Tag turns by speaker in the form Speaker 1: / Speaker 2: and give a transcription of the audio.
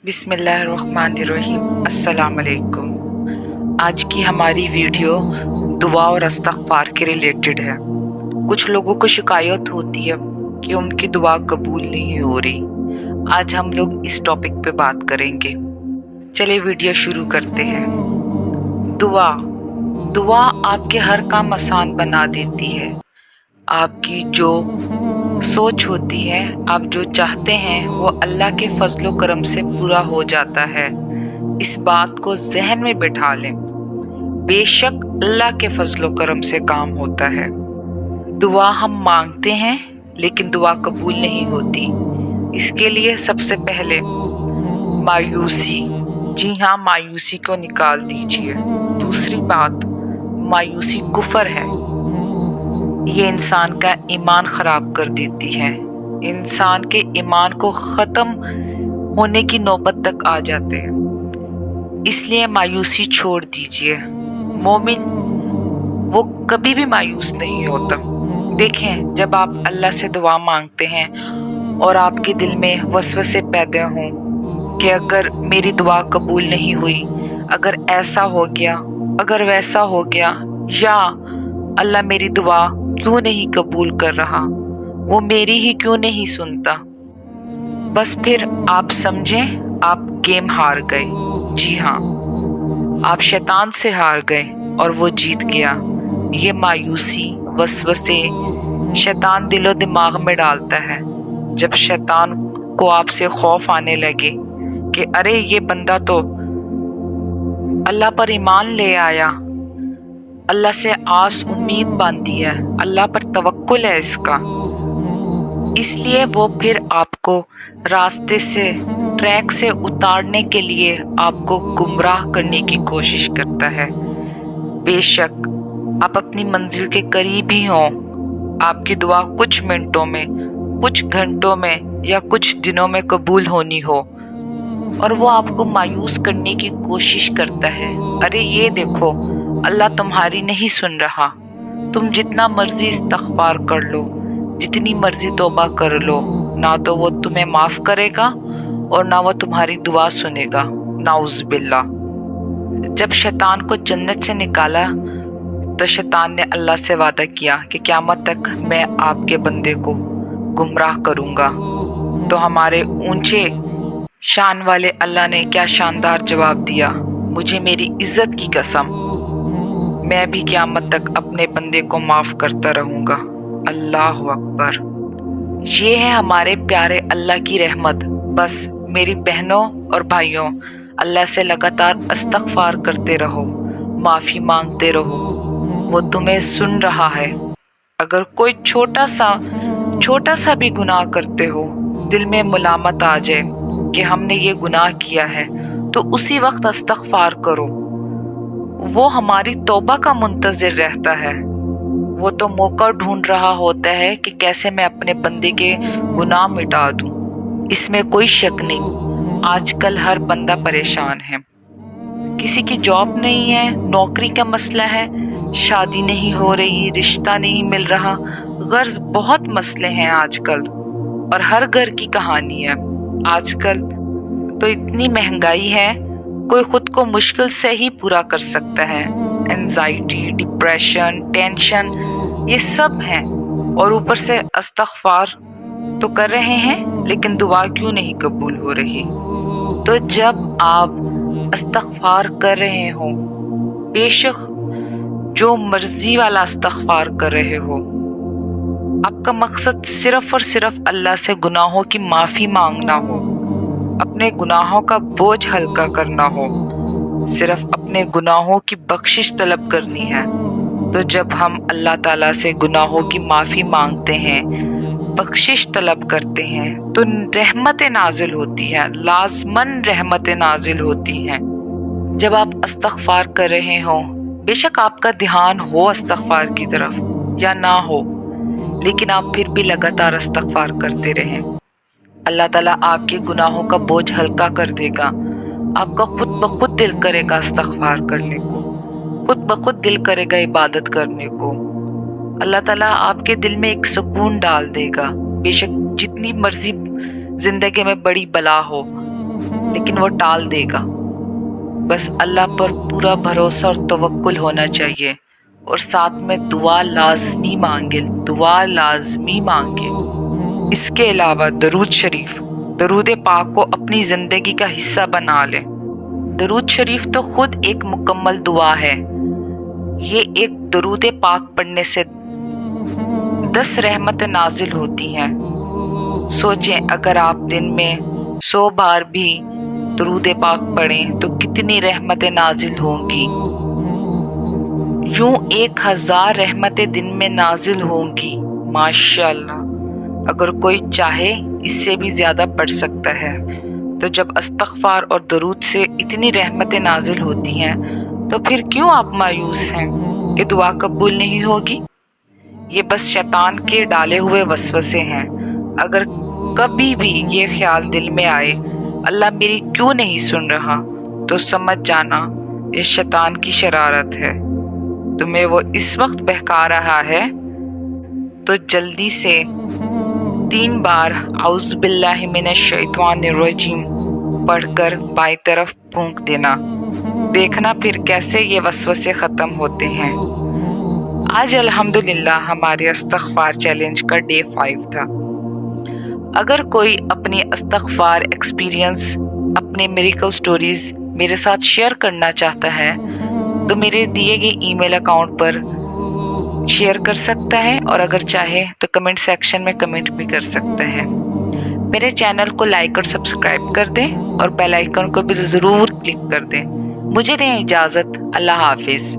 Speaker 1: बिस्मिल्लाहिर्रहमानिर्रहीम। अस्सलाम वालेकुम। आज की हमारी वीडियो दुआ और इस्तग़फ़ार के रिलेटेड है। कुछ लोगों को शिकायत होती है कि उनकी दुआ कबूल नहीं हो रही। आज हम लोग इस टॉपिक पे बात करेंगे। चलिए वीडियो शुरू करते हैं। दुआ दुआ आपके हर काम आसान बना देती है। आपकी जो सोच होती है, आप जो चाहते हैं, वो अल्लाह के फजलो करम से पूरा हो जाता है। इस बात को जहन में बिठा लें। बेशक अल्लाह के फजलो करम से काम होता है। दुआ हम मांगते हैं लेकिन दुआ कबूल नहीं होती। इसके लिए सबसे पहले मायूसी, जी हाँ, मायूसी को निकाल दीजिए। दूसरी बात, मायूसी कुफर है। ये इंसान का ईमान ख़राब कर देती है। इंसान के ईमान को ख़त्म होने की नौबत तक आ जाते हैं। इसलिए मायूसी छोड़ दीजिए। मोमिन वो कभी भी मायूस नहीं होता। देखें, जब आप अल्लाह से दुआ मांगते हैं और आपके दिल में वसवसे पैदा हों कि अगर मेरी दुआ कबूल नहीं हुई, अगर ऐसा हो गया, अगर वैसा हो गया, या अल्लाह मेरी दुआ क्यों नहीं कबूल कर रहा, वो मेरी ही क्यों नहीं सुनता, बस फिर आप समझें आप गेम हार गए। जी हाँ, आप शैतान से हार गए और वो जीत गया। ये मायूसी, वसवसे शैतान दिलो दिमाग में डालता है। जब शैतान को आपसे खौफ आने लगे कि अरे ये बंदा तो अल्लाह पर ईमान ले आया, अल्लाह से आस उम्मीद बांधी है, अल्लाह पर तवक्कुल है इसका, इसलिए वो फिर आपको रास्ते से, ट्रैक से उतारने के लिए आपको गुमराह करने की कोशिश करता है। बेशक आप अपनी मंजिल के करीब ही हों, आपकी दुआ कुछ मिनटों में, कुछ घंटों में या कुछ दिनों में कबूल होनी हो, और वो आपको मायूस करने की कोशिश करता है। अरे ये देखो, अल्लाह तुम्हारी नहीं सुन रहा। तुम जितना मर्जी इस्तग़फ़ार कर लो, जितनी मर्जी तौबा कर लो, ना तो वो तुम्हें माफ़ करेगा और ना वो तुम्हारी दुआ सुनेगा। नाउज़ बिल्लाह। जब शैतान को जन्नत से निकाला तो शैतान ने अल्लाह से वादा किया कि क़यामत तक मैं आपके बंदे को गुमराह करूँगा। तो हमारे ऊंचे शान वाले अल्लाह ने क्या शानदार जवाब दिया, मुझे मेरी इज़्ज़त की कसम, मैं भी क़यामत तक अपने बंदे को माफ़ करता रहूँगा। अल्लाह अकबर। ये है हमारे प्यारे अल्लाह की रहमत। बस मेरी बहनों और भाइयों, अल्लाह से लगातार इस्तग़फ़ार करते रहो, माफ़ी मांगते रहो, वो तुम्हें सुन रहा है। अगर कोई छोटा सा भी गुनाह करते हो, दिल में मुलामत आ जाए कि हमने ये गुनाह किया है, तो उसी वक्त इस्तग़फ़ार करो। वो हमारी तौबा का मुंतज़िर रहता है। वो तो मौका ढूंढ रहा होता है कि कैसे मैं अपने बंदे के गुनाह मिटा दूं। इसमें कोई शक नहीं। आजकल हर बंदा परेशान है। किसी की जॉब नहीं है, नौकरी का मसला है, शादी नहीं हो रही, रिश्ता नहीं मिल रहा, गर्ज बहुत मसले हैं आजकल, और हर घर की कहानी है। आजकल तो इतनी महंगाई है, कोई खुद को मुश्किल से ही पूरा कर सकता है। एंजाइटी, डिप्रेशन, टेंशन, ये सब हैं, और ऊपर से इस्तग़फ़ार तो कर रहे हैं लेकिन दुआ क्यों नहीं कबूल हो रही। तो जब आप इस्तग़फ़ार कर रहे हो, बेशक जो मर्जी वाला इस्तग़फ़ार कर रहे हो, आपका मकसद सिर्फ और सिर्फ अल्लाह से गुनाहों की माफ़ी मांगना हो, अपने गुनाहों का बोझ हल्का करना हो, सिर्फ अपने गुनाहों की बख्शिश तलब करनी है। तो जब हम अल्लाह ताला से गुनाहों की माफ़ी मांगते हैं, बख्शिश तलब करते हैं, तो रहमतें नाजिल होती हैं, लाज़मन रहमतें नाजिल होती हैं। जब आप इस्तग़फ़ार कर रहे हो, बेशक आपका ध्यान हो इस्तग़फ़ार की तरफ या ना हो, लेकिन आप फिर भी लगातार इस्तग़फ़ार करते रहें, अल्लाह ताला आपके गुनाहों का बोझ हल्का कर देगा। आपका खुद ब खुद दिल करेगा इस्तग़फ़ार करने को, खुद ब खुद दिल करेगा इबादत करने को। अल्लाह ताला आपके दिल में एक सुकून डाल देगा। बेशक जितनी मर्जी ज़िंदगी में बड़ी बला हो, لیکن وہ ٹال دے گا۔ بس اللہ پر پورا بھروسہ اور توکل ہونا چاہیے، اور ساتھ میں دعا لازمی مانگے۔ اس کے علاوہ درود شریف، درود پاک کو اپنی زندگی کا حصہ بنا لیں۔ درود شریف تو خود ایک مکمل دعا ہے۔ یہ ایک درود پاک پڑھنے سے 10 رحمتیں نازل ہوتی ہیں۔ سوچیں اگر آپ دن میں 100 بار بھی درود پاک پڑھیں تو کتنی رحمتیں نازل ہوں گی۔ یوں 1000 رحمتیں دن میں نازل ہوں گی، ماشاءاللہ۔ اگر کوئی چاہے اس سے بھی زیادہ پڑھ سکتا ہے۔ تو جب استغفار اور درود سے اتنی رحمتیں نازل ہوتی ہیں تو پھر کیوں آپ مایوس ہیں کہ دعا قبول نہیں ہوگی؟ یہ بس شیطان کے ڈالے ہوئے وسوسے ہیں۔ اگر کبھی بھی یہ خیال دل میں آئے اللہ میری کیوں نہیں سن رہا، تو سمجھ جانا یہ شیطان کی شرارت ہے۔ تمہیں وہ اس وقت بہکا رہا ہے تو جلدی سے 3 بار اعوذ باللہ من الشیطان الرجیم پڑھ کر بائیں طرف پھونک دینا۔ دیکھنا پھر کیسے یہ وسوسے ختم ہوتے ہیں۔ آج الحمدللہ ہمارے استغفار چیلنج کا ڈے 5 تھا۔ اگر کوئی اپنی استغفار ایکسپیرینس، اپنے میریکل سٹوریز میرے ساتھ شیئر کرنا چاہتا ہے تو میرے دیے گئے ای میل اکاؤنٹ پر شیئر کر سکتا ہے، اور اگر چاہے تو کمنٹ سیکشن میں کمنٹ بھی کر سکتا ہے۔ میرے چینل کو لائک اور سبسکرائب کر دیں، اور بیل آئیکن کو بھی ضرور کلک کر دیں۔ مجھے دیں اجازت، اللہ حافظ۔